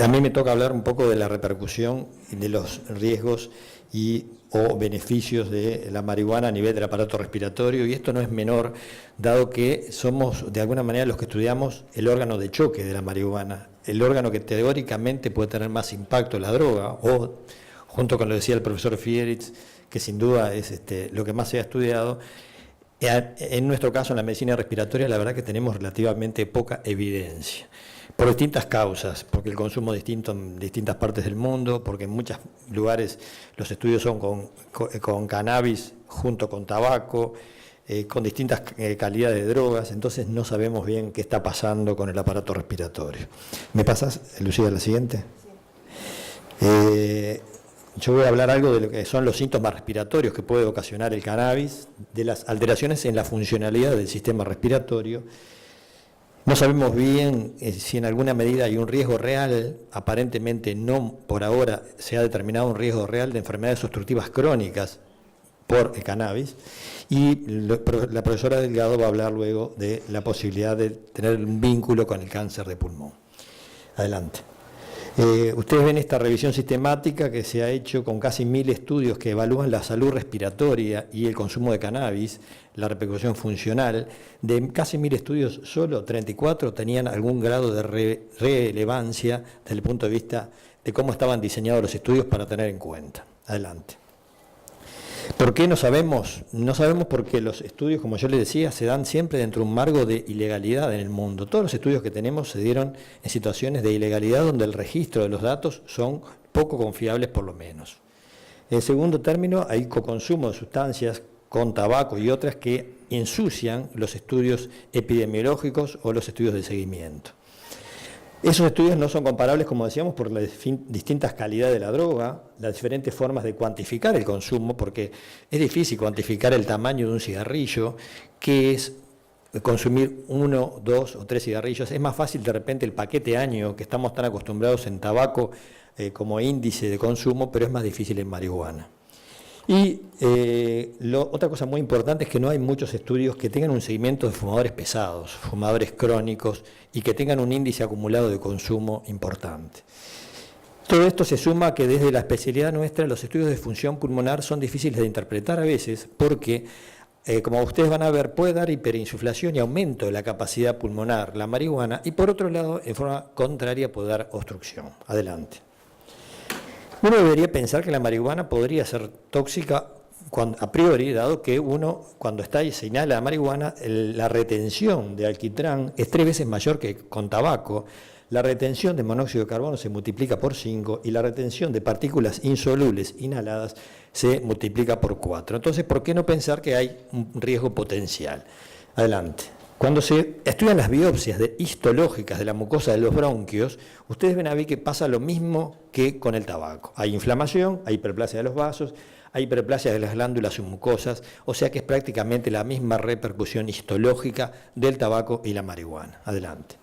A mí me toca hablar un poco de la repercusión de los riesgos o beneficios de la marihuana a nivel del aparato respiratorio, y esto no es menor, dado que somos de alguna manera los que estudiamos el órgano de choque de la marihuana, el órgano que teóricamente puede tener más impacto en la droga, o junto con lo decía el profesor Fieritz, que sin duda es lo que más se ha estudiado. En nuestro caso, en la medicina respiratoria, la verdad que tenemos relativamente poca evidencia, por distintas causas, porque el consumo es distinto en distintas partes del mundo, porque en muchos lugares los estudios son con cannabis junto con tabaco, con distintas calidades de drogas, entonces no sabemos bien qué está pasando con el aparato respiratorio. ¿Me pasas, Lucía, la siguiente? Sí. Yo voy a hablar algo de lo que son los síntomas respiratorios que puede ocasionar el cannabis, de las alteraciones en la funcionalidad del sistema respiratorio. No sabemos bien si en alguna medida hay un riesgo real, aparentemente no por ahora se ha determinado un riesgo real de enfermedades obstructivas crónicas por el cannabis, y la profesora Delgado va a hablar luego de la posibilidad de tener un vínculo con el cáncer de pulmón. Adelante. Ustedes ven esta revisión sistemática que se ha hecho con casi 1000 estudios que evalúan la salud respiratoria y el consumo de cannabis, la repercusión funcional. De casi 1000 estudios, solo 34 tenían algún grado de relevancia desde el punto de vista de cómo estaban diseñados los estudios para tener en cuenta. Adelante. ¿Por qué no sabemos? No sabemos porque los estudios, como yo les decía, se dan siempre dentro de un marco de ilegalidad en el mundo. Todos los estudios que tenemos se dieron en situaciones de ilegalidad donde el registro de los datos son poco confiables por lo menos. En segundo término, hay coconsumo de sustancias con tabaco y otras que ensucian los estudios epidemiológicos o los estudios de seguimiento. Esos estudios no son comparables, como decíamos, por las distintas calidades de la droga, las diferentes formas de cuantificar el consumo, porque es difícil cuantificar el tamaño de un cigarrillo, que es consumir 1, 2 o 3 cigarrillos. Es más fácil de repente el paquete año, que estamos tan acostumbrados en tabaco como índice de consumo, pero es más difícil en marihuana. Y otra cosa muy importante es que no hay muchos estudios que tengan un seguimiento de fumadores pesados, fumadores crónicos, y que tengan un índice acumulado de consumo importante. Todo esto se suma a que desde la especialidad nuestra los estudios de función pulmonar son difíciles de interpretar a veces porque, como ustedes van a ver, puede dar hiperinsuflación y aumento de la capacidad pulmonar la marihuana, y por otro lado, en forma contraria, puede dar obstrucción. Adelante. Uno debería pensar que la marihuana podría ser tóxica a priori, dado que uno, cuando se inhala la marihuana, la retención de alquitrán es 3 veces mayor que con tabaco, la retención de monóxido de carbono se multiplica por 5 y la retención de partículas insolubles inhaladas se multiplica por 4. Entonces, ¿por qué no pensar que hay un riesgo potencial? Adelante. Cuando se estudian las biopsias histológicas de la mucosa de los bronquios, ustedes ven a ver que pasa lo mismo que con el tabaco. Hay inflamación, hay hiperplasia de los vasos, hay hiperplasia de las glándulas submucosas, o sea que es prácticamente la misma repercusión histológica del tabaco y la marihuana. Adelante.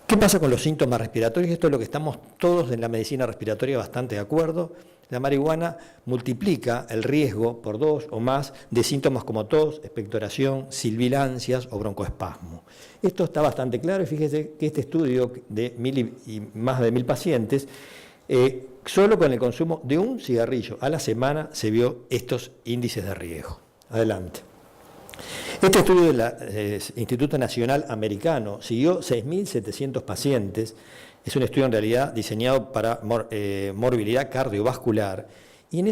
¿Qué pasa con los síntomas respiratorios? Esto es lo que estamos todos en la medicina respiratoria bastante de acuerdo. La marihuana multiplica el riesgo por 2 o más de síntomas como tos, expectoración, sibilancias o broncoespasmo. Esto está bastante claro, y fíjese que este estudio de más de 1000 pacientes, solo con el consumo de un cigarrillo a la semana se vio estos índices de riesgo. Adelante. Este estudio del Instituto Nacional Americano siguió 6.700 pacientes. Es un estudio en realidad diseñado para morbilidad cardiovascular, y en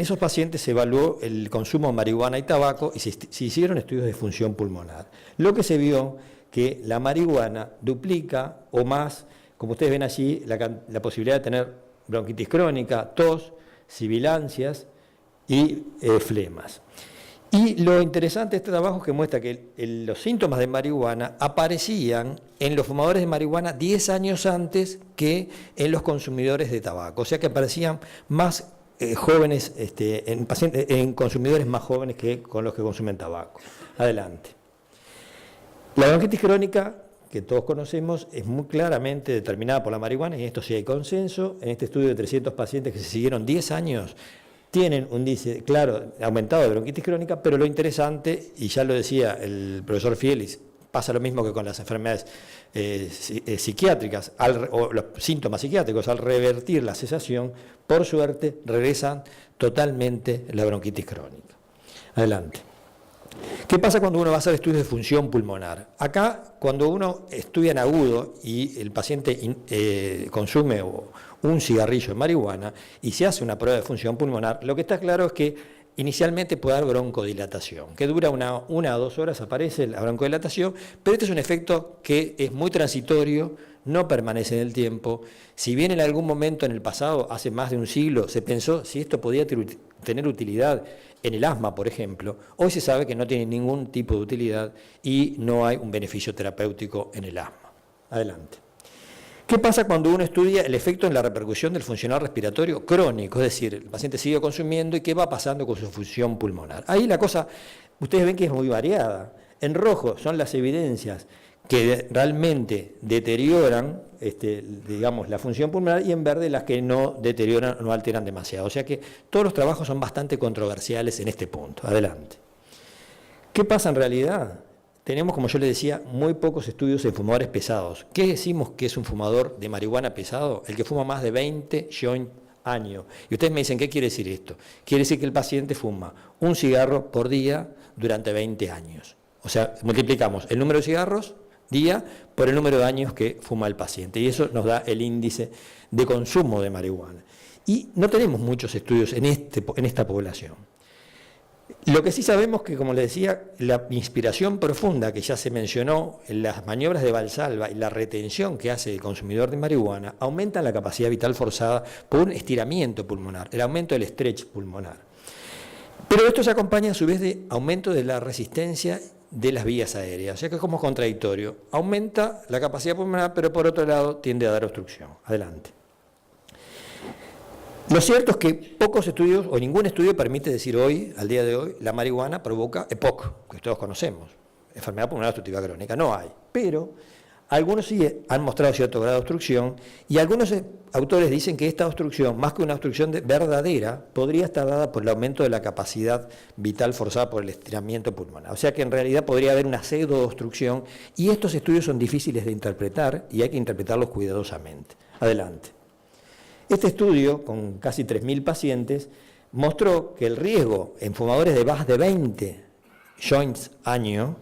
esos pacientes se evaluó el consumo de marihuana y tabaco y se hicieron estudios de función pulmonar. Lo que se vio que la marihuana duplica o más, como ustedes ven allí, la posibilidad de tener bronquitis crónica, tos, sibilancias y flemas. Y lo interesante de este trabajo es que muestra que los síntomas de marihuana aparecían en los fumadores de marihuana 10 años antes que en los consumidores de tabaco. O sea que aparecían más jóvenes, en consumidores más jóvenes que con los que consumen tabaco. Adelante. La bronquitis crónica, que todos conocemos, es muy claramente determinada por la marihuana, y en esto sí hay consenso. En este estudio de 300 pacientes que se siguieron 10 años, tienen un índice, claro, aumentado de bronquitis crónica, pero lo interesante, y ya lo decía el profesor Fielis, pasa lo mismo que con las enfermedades psiquiátricas, o los síntomas psiquiátricos. Al revertir la cesación, por suerte, regresan totalmente la bronquitis crónica. Adelante. ¿Qué pasa cuando uno va a hacer estudios de función pulmonar? Acá, cuando uno estudia en agudo y el paciente consume un cigarrillo de marihuana y se hace una prueba de función pulmonar, lo que está claro es que inicialmente puede dar broncodilatación, que dura una o 2 horas, aparece la broncodilatación, pero este es un efecto que es muy transitorio, no permanece en el tiempo. Si bien en algún momento en el pasado, hace más de un siglo, se pensó si esto podía tener utilidad en el asma, por ejemplo, hoy se sabe que no tiene ningún tipo de utilidad y no hay un beneficio terapéutico en el asma. Adelante. ¿Qué pasa cuando uno estudia el efecto en la repercusión del funcional respiratorio crónico? Es decir, el paciente sigue consumiendo y qué va pasando con su función pulmonar. Ahí la cosa, ustedes ven que es muy variada. En rojo son las evidencias que realmente deterioran digamos, la función pulmonar, y en verde las que no deterioran o no alteran demasiado. O sea que todos los trabajos son bastante controversiales en este punto. Adelante. ¿Qué pasa en realidad? Tenemos, como yo les decía, muy pocos estudios en fumadores pesados. ¿Qué decimos que es un fumador de marihuana pesado? El que fuma más de 20 joints año. Y ustedes me dicen, ¿qué quiere decir esto? Quiere decir que el paciente fuma un cigarro por día durante 20 años. O sea, multiplicamos el número de cigarros día por el número de años que fuma el paciente. Y eso nos da el índice de consumo de marihuana. Y no tenemos muchos estudios en esta población. Lo que sí sabemos que, como les decía, la inspiración profunda que ya se mencionó en las maniobras de Valsalva y la retención que hace el consumidor de marihuana aumenta la capacidad vital forzada por un estiramiento pulmonar, el aumento del stretch pulmonar. Pero esto se acompaña a su vez de aumento de la resistencia de las vías aéreas, o sea que es como contradictorio. Aumenta la capacidad pulmonar, pero por otro lado tiende a dar obstrucción. Adelante. Lo cierto es que pocos estudios, o ningún estudio, permite decir hoy, al día de hoy, la marihuana provoca EPOC, que todos conocemos, enfermedad pulmonar obstructiva crónica. No hay, pero algunos sí han mostrado cierto grado de obstrucción, y algunos autores dicen que esta obstrucción, más que una obstrucción verdadera, podría estar dada por el aumento de la capacidad vital forzada por el estiramiento pulmonar. O sea que en realidad podría haber una pseudo-obstrucción, y estos estudios son difíciles de interpretar y hay que interpretarlos cuidadosamente. Adelante. Este estudio, con casi 3.000 pacientes, mostró que el riesgo en fumadores de más de 20 joints año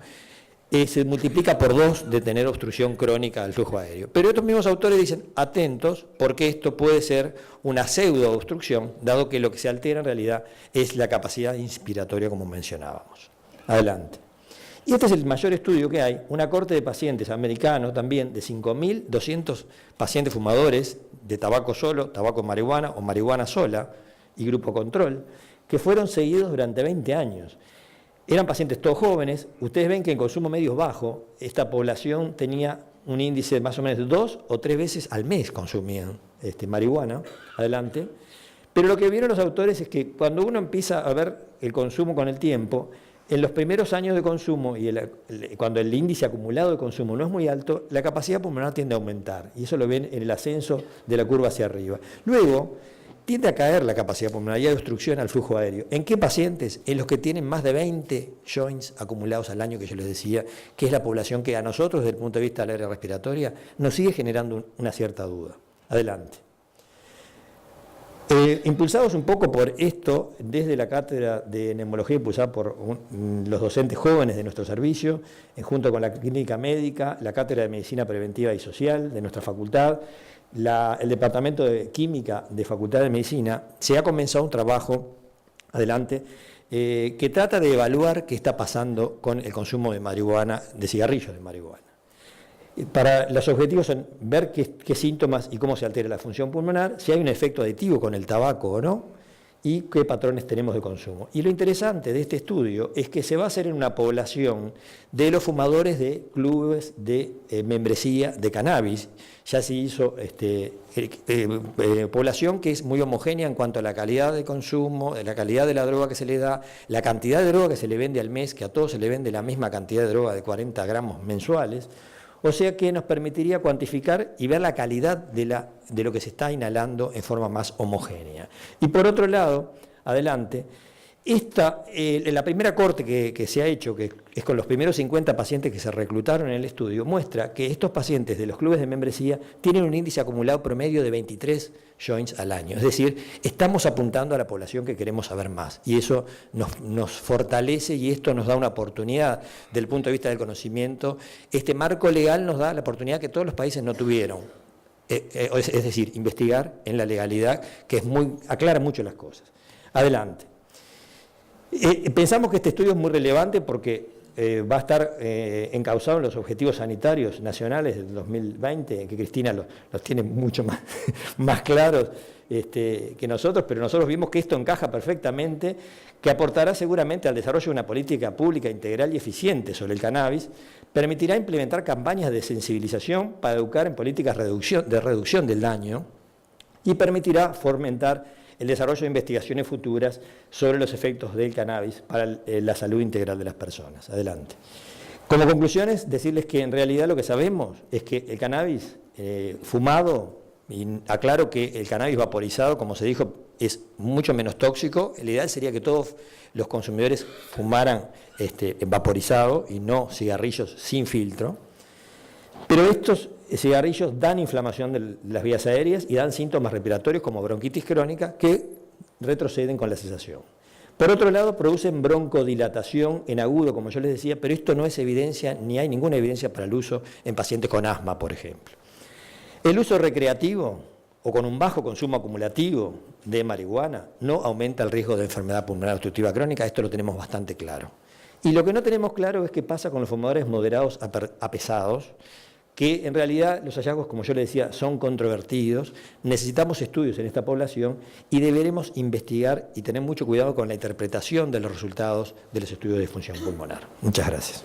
se multiplica por 2 de tener obstrucción crónica del flujo aéreo. Pero estos mismos autores dicen, atentos, porque esto puede ser una pseudo-obstrucción, dado que lo que se altera en realidad es la capacidad inspiratoria, como mencionábamos. Adelante. Y este es el mayor estudio que hay, una corte de pacientes americanos también, de 5.200 pacientes fumadores de tabaco solo, tabaco marihuana o marihuana sola y grupo control, que fueron seguidos durante 20 años. Eran pacientes todos jóvenes. Ustedes ven que en consumo medio bajo, esta población tenía un índice de más o menos 2 o 3 veces al mes consumían marihuana. Adelante. Pero lo que vieron los autores es que cuando uno empieza a ver el consumo con el tiempo, en los primeros años de consumo y cuando el índice acumulado de consumo no es muy alto, la capacidad pulmonar tiende a aumentar, y eso lo ven en el ascenso de la curva hacia arriba. Luego, tiende a caer la capacidad pulmonar y hay obstrucción al flujo aéreo. ¿En qué pacientes? En los que tienen más de 20 joints acumulados al año, que yo les decía, que es la población que a nosotros, desde el punto de vista del área respiratoria, nos sigue generando una cierta duda. Adelante. Impulsados un poco por esto, desde la cátedra de neumología impulsada por los docentes jóvenes de nuestro servicio, junto con la clínica médica, la cátedra de medicina preventiva y social de nuestra facultad, el departamento de química de Facultad de Medicina, se ha comenzado un trabajo, adelante, que trata de evaluar qué está pasando con el consumo de marihuana, de cigarrillos de marihuana. Los objetivos son ver qué síntomas y cómo se altera la función pulmonar, si hay un efecto aditivo con el tabaco o no, y qué patrones tenemos de consumo. Y lo interesante de este estudio es que se va a hacer en una población de los fumadores de clubes de membresía de cannabis. Ya se hizo población que es muy homogénea en cuanto a la calidad de consumo, la calidad de la droga que se le da, la cantidad de droga que se le vende al mes, que a todos se le vende la misma cantidad de droga de 40 gramos mensuales. O sea que nos permitiría cuantificar y ver la calidad de lo que se está inhalando en forma más homogénea. Y por otro lado, adelante, La primera corte que se ha hecho, que es con los primeros 50 pacientes que se reclutaron en el estudio, muestra que estos pacientes de los clubes de membresía tienen un índice acumulado promedio de 23 joints al año. Es decir, estamos apuntando a la población que queremos saber más. Y eso nos fortalece y esto nos da una oportunidad desde el punto de vista del conocimiento. Este marco legal nos da la oportunidad que todos los países no tuvieron. Es decir, investigar en la legalidad, que aclara mucho las cosas. Adelante. Pensamos que este estudio es muy relevante porque va a estar encauzado en los objetivos sanitarios nacionales del 2020, que Cristina los tiene mucho más claros que nosotros, pero nosotros vimos que esto encaja perfectamente, que aportará seguramente al desarrollo de una política pública integral y eficiente sobre el cannabis, permitirá implementar campañas de sensibilización para educar en políticas de reducción del daño y permitirá fomentar el desarrollo de investigaciones futuras sobre los efectos del cannabis para la salud integral de las personas. Adelante. Como conclusiones, decirles que en realidad lo que sabemos es que el cannabis fumado, y aclaro que el cannabis vaporizado, como se dijo, es mucho menos tóxico. El ideal sería que todos los consumidores fumaran vaporizado y no cigarrillos sin filtro. Pero estos cigarrillos dan inflamación de las vías aéreas y dan síntomas respiratorios como bronquitis crónica que retroceden con la cesación. Por otro lado, producen broncodilatación en agudo, como yo les decía, pero esto no es evidencia, ni hay ninguna evidencia para el uso en pacientes con asma, por ejemplo. El uso recreativo o con un bajo consumo acumulativo de marihuana no aumenta el riesgo de enfermedad pulmonar obstructiva crónica, esto lo tenemos bastante claro. Y lo que no tenemos claro es qué pasa con los fumadores moderados a pesados, que en realidad los hallazgos, como yo le decía, son controvertidos. Necesitamos estudios en esta población y deberemos investigar y tener mucho cuidado con la interpretación de los resultados de los estudios de disfunción pulmonar. Muchas gracias.